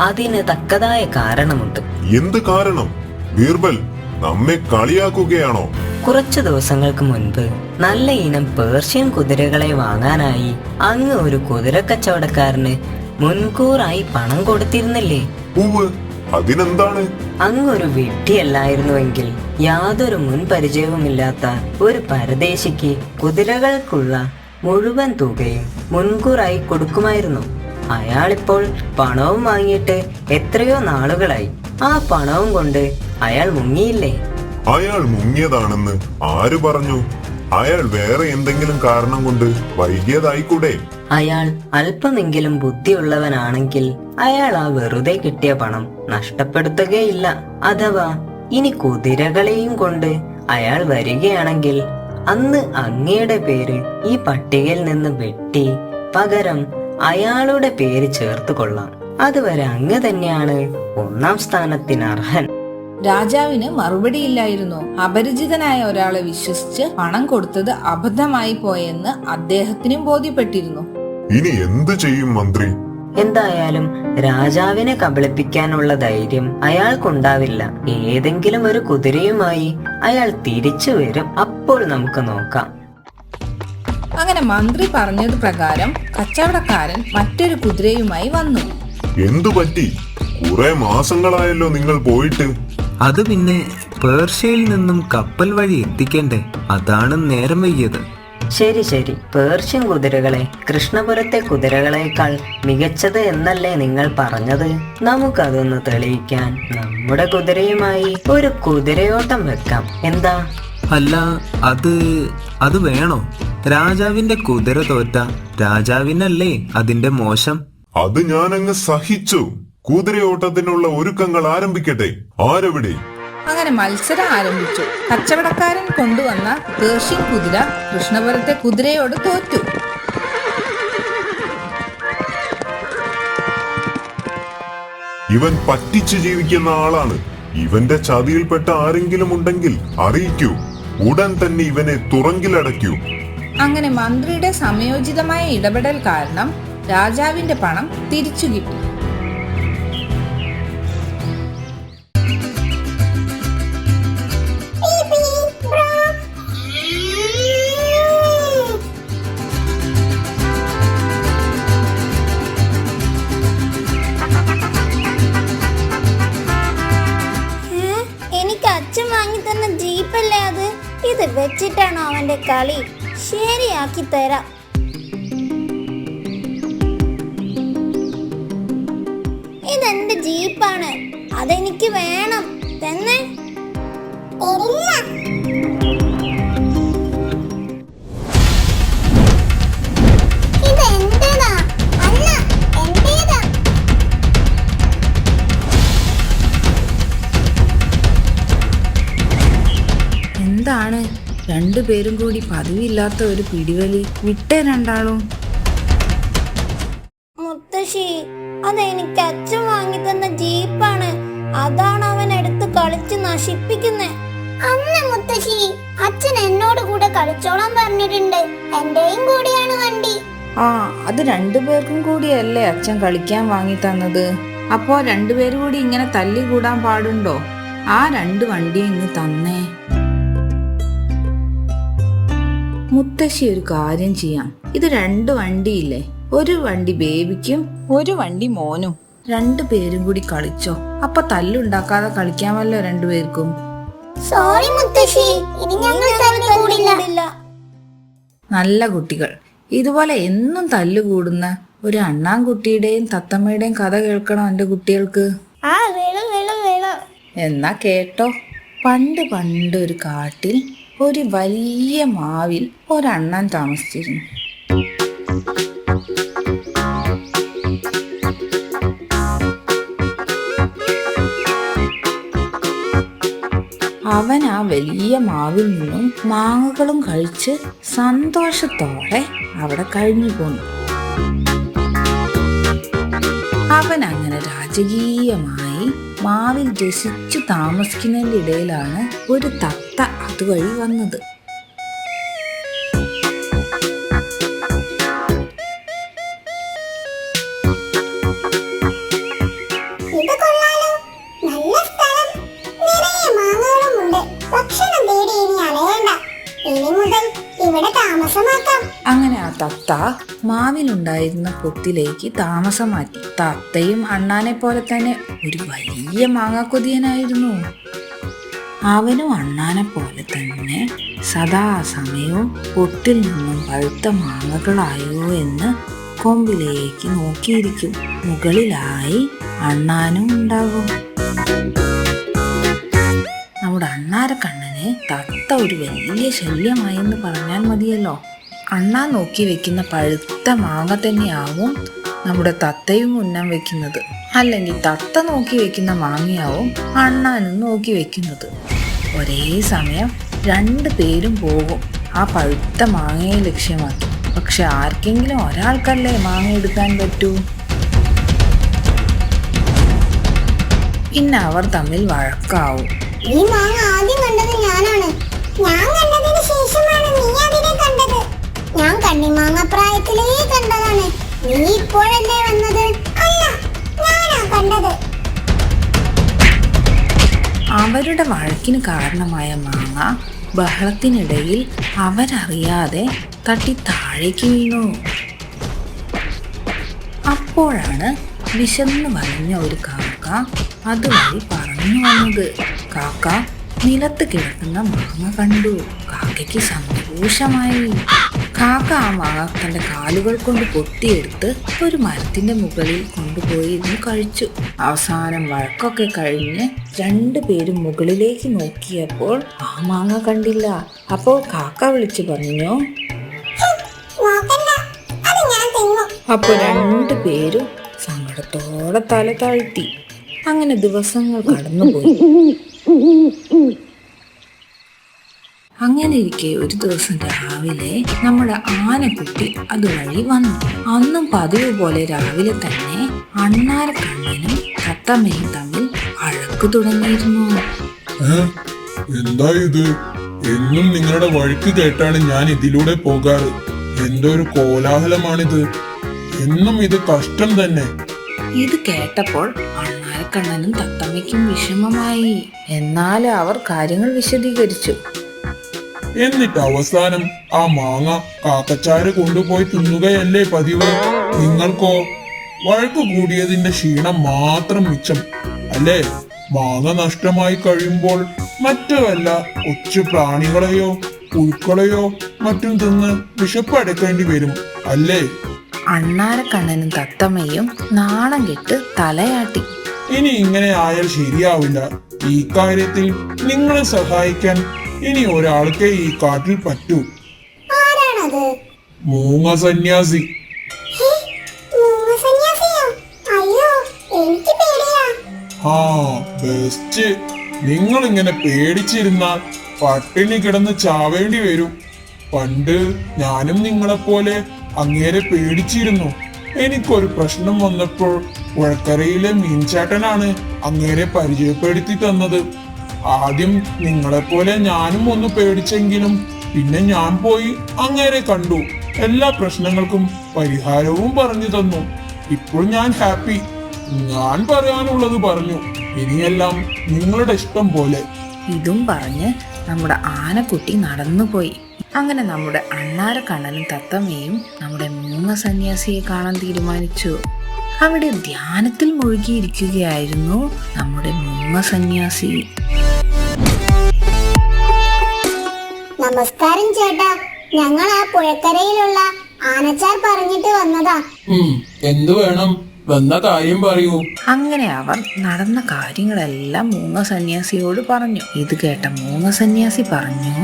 അതിന് തക്കതായ കാരണമുണ്ട്. എന്ത് കാരണം? ബീർബൽ നമ്മെ കളിയാക്കുകയാണോ? കുറച്ചു ദിവസങ്ങൾക്ക് മുൻപ് നല്ല ഇനം പേർഷ്യൻ കുതിരകളെ വാങ്ങാനായി അങ്ങ് ഒരു കുതിര കച്ചവടക്കാരന് മുൻകൂറായി പണം കൊടുത്തിരുന്നില്ലേ? ഉവ്വ്, അതിനെന്താണ്? അങ്ങൊരു വിഡ്ഢിയല്ലായിരുന്നുവെങ്കിൽ യാതൊരു മുൻ പരിചയവുമില്ലാത്ത ഒരു പരദേശിക്ക് കുതിരകൾക്കുള്ള മുഴുവൻ തുകയും മുൻകൂറായി കൊടുക്കുമായിരുന്നു. അയാളിപ്പോൾ പണവും വാങ്ങിയിട്ട് എത്രയോ നാളുകളായി. ആ പണവും കൊണ്ട് അയാൾ മുങ്ങിയില്ലേ? അയാൾ മുങ്ങിയതാണെന്ന് ആര് പറഞ്ഞു? അയാൾ വേറെ എന്തെങ്കിലും കാരണം കൊണ്ട് വൈകിയതായിക്കൂടെ? അയാൾ അല്പമെങ്കിലും ബുദ്ധിയുള്ളവനാണെങ്കിൽ അയാൾ ആ വെറുതെ കിട്ടിയ പണം നഷ്ടപ്പെടുത്തുകയില്ല. അഥവാ ഇനി കുതിരകളെയും കൊണ്ട് അയാൾ വരികയാണെങ്കിൽ അന്ന് അങ്ങയുടെ പേര് ഈ പട്ടികയിൽ നിന്ന് വെട്ടി പകരം അയാളുടെ പേര് ചേർത്ത് കൊള്ളാം. അതുവരെ അങ്ങ് തന്നെയാണ് 1-ാം സ്ഥാനത്തിന് അർഹൻ. രാജാവിന് മറുപടിയില്ലായിരുന്നു. അപരിചിതനായ ഒരാളെ വിശ്വസിച്ച് പണം കൊടുത്തത് അബദ്ധമായി പോയെന്ന് അദ്ദേഹത്തിനും ബോധ്യപ്പെട്ടിരുന്നു. ഇനി എന്തു ചെയ്യും മന്ത്രി? എന്തായാലും രാജാവിനെ കബളിപ്പിക്കാനുള്ള ധൈര്യം അയാൾക്കുണ്ടാവില്ല. ഏതെങ്കിലും ഒരു കുതിരയുമായി അയാൾ തിരിച്ചു വരും. അപ്പോൾ നമുക്ക് നോക്കാം. അങ്ങനെ മന്ത്രി പറഞ്ഞത് പ്രകാരം കച്ചവടക്കാരൻ മറ്റൊരു കുതിരയുമായി വന്നു. എന്തു പറ്റി? കുറെ മാസങ്ങളായല്ലോ നിങ്ങൾ പോയിട്ട്. അത് പിന്നെ പേർഷ്യയിൽ നിന്നും കപ്പൽ വഴി എത്തിക്കണ്ടേ, അതാണ് നേരം വൈകിയത്. ശരി ശരി, പേർഷ്യൻ കുതിരകളെ കൃഷ്ണപുരത്തെ കുതിരകളെക്കാൾ മികച്ചത് എന്നല്ലേ നിങ്ങൾ പറഞ്ഞത്? നമുക്കതൊന്ന് തെളിയിക്കാൻ നമ്മുടെ കുതിരയുമായി ഒരു കുതിരയോട്ടം വെക്കാം. എന്താ? അല്ല, അത് വേണോ? രാജാവിന്റെ കുതിര തോറ്റ രാജാവിനല്ലേ അതിന്റെ മോശം? അത് ഞാനങ്ങ് സഹിച്ചു. കുതിരയോട്ടത്തിനുള്ള ഒരുക്കങ്ങൾ ആരംഭിക്കട്ടെ. ആരെവിടെ? അങ്ങനെ മത്സരം ആരംഭിച്ചു. കച്ചവടക്കാരൻ കൊണ്ടുവന്ന പേർഷ്യൻ കുതിര കൃഷ്ണപുരത്തെ കുതിരയോട് തോറ്റു. ഇവൻ പറ്റിച്ചു ജീവിക്കുന്ന ആളാണ്. ഇവന്റെ ചതിയിൽപ്പെട്ട ആരെങ്കിലും ഉണ്ടെങ്കിൽ അറിയിക്കൂ. ഉടൻ തന്നെ ഇവനെ തുറങ്കിലടയ്ക്കൂ. അങ്ങനെ മന്ത്രിയുടെ സമയോചിതമായ ഇടപെടൽ കാരണം രാജാവിന്റെ പണം തിരിച്ചു കിട്ടി. എനിക്ക് അച്ഛൻ വാങ്ങി തന്ന ജീപ്പല്ലേ അത്? ഇത് വെച്ചിട്ടാണോ അവന്റെ കളി? ശരിയാക്കി തരാം. ഇതെന്റെ ജീപ്പാണ്, അതെനിക്ക് വേണം. തന്നെ എന്താണ് രണ്ടുപേരും കൂടി പതിവില്ലാത്ത ഒരു പിടിവലി? വിട്ടേ രണ്ടാളും. മുത്തശ്ശി, അതെനിക്ക് അച്ഛൻ വാങ്ങി തന്ന ജീപ്പാണ്, അതാണ് അവൻ എടുത്ത് കളിച്ച് നശിപ്പിക്കുന്നേ. അന്ന് മുത്തശ്ശി, അച്ഛൻ എന്നോട് കൂടെ കളിച്ചോളാൻ പറഞ്ഞിട്ടുണ്ട്. എന്റെയും കൂടിയാണ് വണ്ടി. ആ, അത് രണ്ടുപേർക്കും കൂടിയല്ലേ അച്ഛൻ കളിക്കാൻ വാങ്ങി തന്നത്. അപ്പോ രണ്ടുപേരും കൂടി ഇങ്ങനെ തല്ലി കൂടാൻ പാടുണ്ടോ? ആ രണ്ട് വണ്ടിയും ഇങ്ങ് തന്നേ. മുത്തശ്ശി, ഒരു കാര്യം ചെയ്യാം. ഇത് രണ്ട് വണ്ടിയില്ലേ, ഒരു വണ്ടി ബേബിക്കും ഒരു വണ്ടി മോനും. രണ്ടുപേരും കൂടി കളിച്ചോ. അപ്പൊ തല്ലുണ്ടാക്കാതെ കളിക്കാമല്ലോ രണ്ടുപേർക്കും. സോറി മുത്തശ്ശി, ഇനി ഞങ്ങൾ തല്ലുകൂടില്ല. നല്ല കുട്ടികൾ. ഇതുപോലെ എന്നും തല്ലുകൂടുന്ന ഒരു അണ്ണാൻകുട്ടിയുടെയും തത്തമ്മയുടെയും കഥ കേൾക്കണം എന്റെ കുട്ടികൾക്ക്. എന്നാ കേട്ടോ. പണ്ട് ഒരു കാട്ടിൽ ഒരു വലിയ മാവിൽ ഒരണ്ണൻ താമസിച്ചിരുന്നു. അവൻ ആ വലിയ മാവിൽ നിന്നും മാങ്ങകളും കഴിച്ച് സന്തോഷത്തോടെ അവിടെ കഴിഞ്ഞു പോന്നു. അവൻ അങ്ങനെ രാജകീയമായി മാവിൽ രസിച്ചു താമസിക്കുന്നതിന്റെ ഇടയിലാണ് ഒരു തത്ത അതുവഴി വന്നത്. അങ്ങനെ ആ തത്ത മാവിലുണ്ടായിരുന്ന പൊത്തിലേക്ക് താമസം മാറ്റി. തത്തയും അണ്ണാനെ പോലെ തന്നെ ഒരു വലിയ മാങ്ങാക്കൊതിയനായിരുന്നു. അവനും അണ്ണാനെ പോലെ തന്നെ സദാസമയവും പൊത്തിൽ നിന്നും പഴുത്ത മാങ്ങകളായോ എന്ന് കൊമ്പിലേക്ക് നോക്കിയിരിക്കും. മുകളിലായി അണ്ണാനും ഉണ്ടാകും. നമ്മുടെ അണ്ണാരക്കണ്ണന് തത്ത ഒരു വലിയ ശല്യമായെന്ന് പറഞ്ഞാൽ മതിയല്ലോ. അണ്ണാൻ നോക്കി വെക്കുന്ന പഴുത്ത മാങ്ങ തന്നെയാവും നമ്മുടെ തത്തയും ഉന്നം വെക്കുന്നത്. അല്ലെങ്കിൽ തത്ത നോക്കി വെക്കുന്ന മാങ്ങയാവും അണ്ണാനും നോക്കി വെക്കുന്നത്. ഒരേ സമയം രണ്ടു പേരും പോകും ആ പഴുത്ത മാങ്ങയെ ലക്ഷ്യമാക്കി. പക്ഷെ ആർക്കെങ്കിലും ഒരാൾക്കല്ലേ മാങ്ങ എടുക്കാൻ പറ്റൂ. പിന്നെ അവർ തമ്മിൽ വഴക്കാവും. ഈ മാങ്ങ ആദ്യം കണ്ടത് ഞാനാണ്. ഞാൻ കണ്ടതിന് ശേഷമാണ് നീ അതിനെ കണ്ടത്. ഞാൻ കണ്ണിമാങ്ങ പ്രായത്തിലേ കണ്ടതാണ്. നീ ഇപ്പോഴല്ലേ വന്നത്? അല്ല, ഞാനാ കണ്ടത്. അവരുടെ വഴക്കിന് കാരണമായ മാങ്ങ ബഹളത്തിനിടയിൽ അവരറിയാതെ തട്ടി താഴേക്ക് വീണു. അപ്പോഴാണ് വിശന്നു വലഞ്ഞ ഒരു കാക്ക അതുവഴി പറന്നു വന്നത്. കാക്ക നിലത്ത് കിടക്കുന്ന മാങ്ങ കണ്ടു. കാക്കയ്ക്ക് സന്തോഷമായി. കാക്ക ആ മാങ്ങ തന്റെ കാലുകൾ കൊണ്ട് പൊട്ടിയെടുത്ത് ഒരു മരത്തിന്റെ മുകളിൽ കൊണ്ടുപോയി ഇരുന്ന് കഴിച്ചു. അവസാനം വഴക്കൊക്കെ കഴിഞ്ഞ് രണ്ടുപേരും മുകളിലേക്ക് നോക്കിയപ്പോൾ ആ മാങ്ങ കണ്ടില്ല. അപ്പോൾ കാക്ക വിളിച്ചു പറഞ്ഞു. അപ്പോൾ രണ്ടുപേരും സങ്കടത്തോടെ തല താഴ്ത്തി. അങ്ങനെ ദിവസങ്ങൾ കടന്നുപോയി. അങ്ങനെ ഇരിക്കെ ഒരു ദിവസം രാവിലെ നമ്മുടെ ആനക്കുട്ടി അതുവഴി വന്നു. അന്നും പതിവ് പോലെ രാവിലെ തന്നെ അണ്ണാരക്കണ്ണനും തത്തമ്മയും തമ്മിൽ വഴക്ക് തുടങ്ങിയിരുന്നു. എന്താ ഇത്? എന്നും നിങ്ങളുടെ വഴക്ക് കേട്ടാണ് ഞാൻ ഇതിലൂടെ പോകാറ്. എന്തൊരു കോലാഹലമാണിത്. എന്നും ഇത് കഷ്ടം തന്നെ. ഇത് കേട്ടപ്പോൾ അണ്ണാരക്കണ്ണനും തത്തമ്മയ്ക്കും വിഷമമായി. എന്നാൽ അവർ കാര്യങ്ങൾ വിശദീകരിച്ചു. എന്നിട്ട് അവസാനം ആ മാങ്ങ കാക്കച്ചാര് കൊണ്ടുപോയി തിന്നുകയല്ലേ പതിവ്. നിങ്ങൾക്കോ വഴക്ക് കൂടിയതിന്റെ ക്ഷീണം മാത്രം മിച്ചം അല്ലേ? മാങ്ങ നഷ്ടമായി കഴിയുമ്പോൾ മറ്റു വല്ല കൊച്ചു പ്രാണികളെയോ പുഴുക്കളെയോ മറ്റും തിന്ന് വിശപ്പടക്കേണ്ടി വരും അല്ലേ? അണ്ണാരക്കണ്ണനും തത്തമ്മയും നാണം കെട്ട് തലയാട്ടി. ഇനി ഇങ്ങനെ ആയാൽ ശരിയാവില്ല. ഈ കാര്യത്തിൽ നിങ്ങളെ സഹായിക്കാൻ ഇനി ഒരാൾക്കേ ഈ കാട്ടിൽ പറ്റൂ. ആരാണത്? മൂങ്ങ സന്യാസി. ഹേ, മൂങ്ങ സന്യാസിയോ? അയ്യോ, എനിക്ക് പേടിയാ. ആ ബെസ്റ്റ്. നിങ്ങൾ ഇങ്ങനെ പേടിച്ചിരുന്നാൽ പട്ടിണി കിടന്ന് ചാവേണ്ടി വരും. പണ്ട് ഞാനും നിങ്ങളെപ്പോലെ അങ്ങേരെ പേടിച്ചിരുന്നു. എനിക്കൊരു പ്രശ്നം വന്നപ്പോൾ പുഴക്കരയിലെ മീൻചാട്ടനാണ് അങ്ങേരെ പരിചയപ്പെടുത്തി തന്നത്. ആദ്യം നിങ്ങളെപ്പോലെ ഞാനും ഒന്ന് പേടിച്ചെങ്കിലും പിന്നെ ഞാൻ പോയി അങ്ങേരെ കണ്ടു. എല്ലാ പ്രശ്നങ്ങൾക്കും പരിഹാരവും പറഞ്ഞു തന്നു. ഇപ്പോൾ ഞാൻ ഹാപ്പി. ഞാൻ പറയാനുള്ളത് പറഞ്ഞു. ഇനിയെല്ലാം നിങ്ങളുടെ ഇഷ്ടം പോലെ. ഇതും പറഞ്ഞ് നമ്മുടെ ആനക്കുട്ടി നടന്നുപോയി. അങ്ങനെ നമ്മുടെ അണ്ണാരക്കണ്ണനും തത്തമ്മയും നമ്മുടെ മൂങ്ങ സന്യാസിയെ കാണാൻ തീരുമാനിച്ചു. അവിടെ ധ്യാനത്തിൽ മുഴുകിയിരിക്കുകയായിരുന്നു നമ്മുടെ മൂങ്ങ സന്യാസി. നമസ്കാരം ചേട്ടാ, ഞങ്ങൾ ആ പുഴക്കരയിലുള്ള ആനച്ചാർ പറഞ്ഞിട്ട് വന്നതാ. എന്തു വേണം? വന്ന കാര്യം പറയൂ. അങ്ങനെ അവർ നടന്ന കാര്യങ്ങളെല്ലാം മൂങ്ങ സന്യാസിയോട് പറഞ്ഞു. ഇത് കേട്ട മൂങ്ങ സന്യാസി പറഞ്ഞു,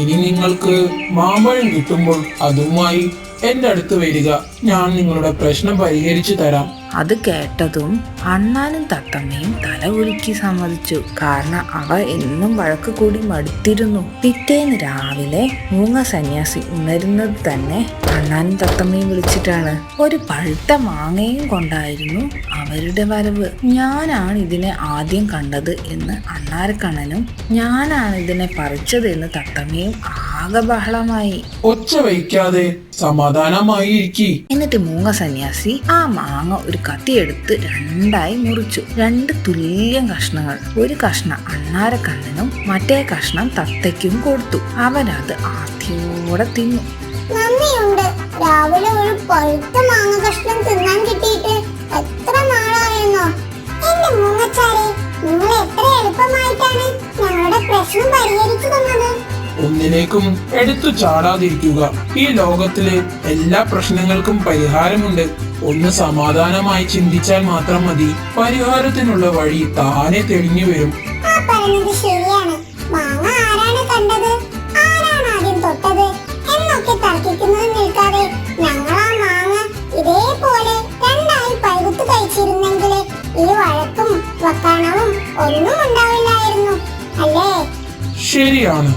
ഇനി നിങ്ങൾക്ക് മാമ്പഴം കിട്ടുമ്പോൾ അതുമായി എന്റെ അടുത്ത് വരിക. ഞാൻ നിങ്ങളുടെ പ്രശ്നം പരിഹരിച്ചു തരാം. അത് കേട്ടതും അണ്ണാനും തത്തമ്മയും തല ഉലുക്കി സമ്മതിച്ചു. കാരണം അവ എന്നും വഴക്ക് കൂടി മടുത്തിരുന്നു. പിറ്റേന്ന് രാവിലെ മൂങ്ങ സന്യാസി ഉണരുന്നത് തന്നെ അണ്ണാനും തത്തമ്മയും വിളിച്ചിട്ടാണ്. ഒരു പഴുത്ത മാങ്ങയും കൊണ്ടായിരുന്നു അവരുടെ വരവ്. ഞാനാണ് ഇതിനെ ആദ്യം കണ്ടത് എന്ന് അണ്ണാരക്കണ്ണനും ഞാനാണ് ഇതിനെ പറിച്ചത് എന്ന് തത്തമ്മയും ആകെ ബഹളമായി. ഒച്ച വയ്ക്കാതെ സമാധാനമായി ഇരിക്കി. എന്നിട്ട് മൂങ്ങ സന്യാസി ആ മാങ്ങ ഒരു കത്തിയെടുത്ത് രണ്ടായി മുറിച്ചു. 2 തുല്യ കഷ്ണങ്ങൾ. ഒരു കഷ്ണം അണ്ണാരക്കണ്ണനും മറ്റേ കഷ്ണം തത്തയ്ക്കും കൊടുത്തു. അവരത് ആദ്യോടെ തിന്നു. നന്ദിയുണ്ട്. രാവിലെ ഒരു പഴുത്ത മാങ്ങ കഷ്ണം തിന്നാൻ കിട്ടിയിട്ട് എത്ര നാളായെന്നോ. എന്റെ മൂങ്ങച്ചാരെ, നിങ്ങൾ എത്ര എളുപ്പമായിട്ടാണ് ഞങ്ങളുടെ പ്രശ്നം പരിഹരിച്ചു തന്നത്. ഒന്നിലേക്കും എടുത്തു ചാടാതിരിക്കുക. ഈ ലോകത്തിലെ എല്ലാ പ്രശ്നങ്ങൾക്കും പരിഹാരമുണ്ട്. ഒന്ന് സമാധാനമായി ചിന്തിച്ചാൽ മാത്രം മതി. പരിഹാരത്തിനുള്ള വഴി താനെ തെളിഞ്ഞു വരും. ആ പറഞ്ഞത് ശരിയാണ്. മാങ്ങ ആരാണ് കണ്ടത്, ആരാണ് ആദ്യം തൊട്ടത് എന്നൊക്കെ തർക്കിക്കുന്നത് നിൽക്കാതെ ഞങ്ങൾ ആ മാങ്ങ ഇതേപോലെ രണ്ടായി പഴുത്ത് കഴിച്ചിരുന്നെങ്കിൽ ഈ വഴക്കും വക്കാണവും ഒന്നും ഉണ്ടാവില്ലായിരുന്നു അല്ലേ? ശരിയാണ്.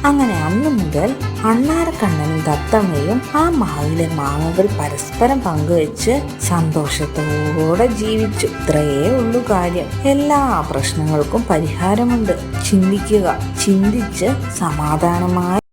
അങ്ങനെ അന്നു മുതൽ അണ്ണാരക്കണ്ണനും തത്തമ്മയും ആ മാവിലെ മാങ്ങകൾ പരസ്പരം പങ്കുവെച്ച് സന്തോഷത്തോടെ ജീവിച്ചു. ഇത്രയേ ഉള്ളൂ കാര്യം. എല്ലാ പ്രശ്നങ്ങൾക്കും പരിഹാരമുണ്ട്. ചിന്തിക്കുക. ചിന്തിച്ച് സമാധാനമായി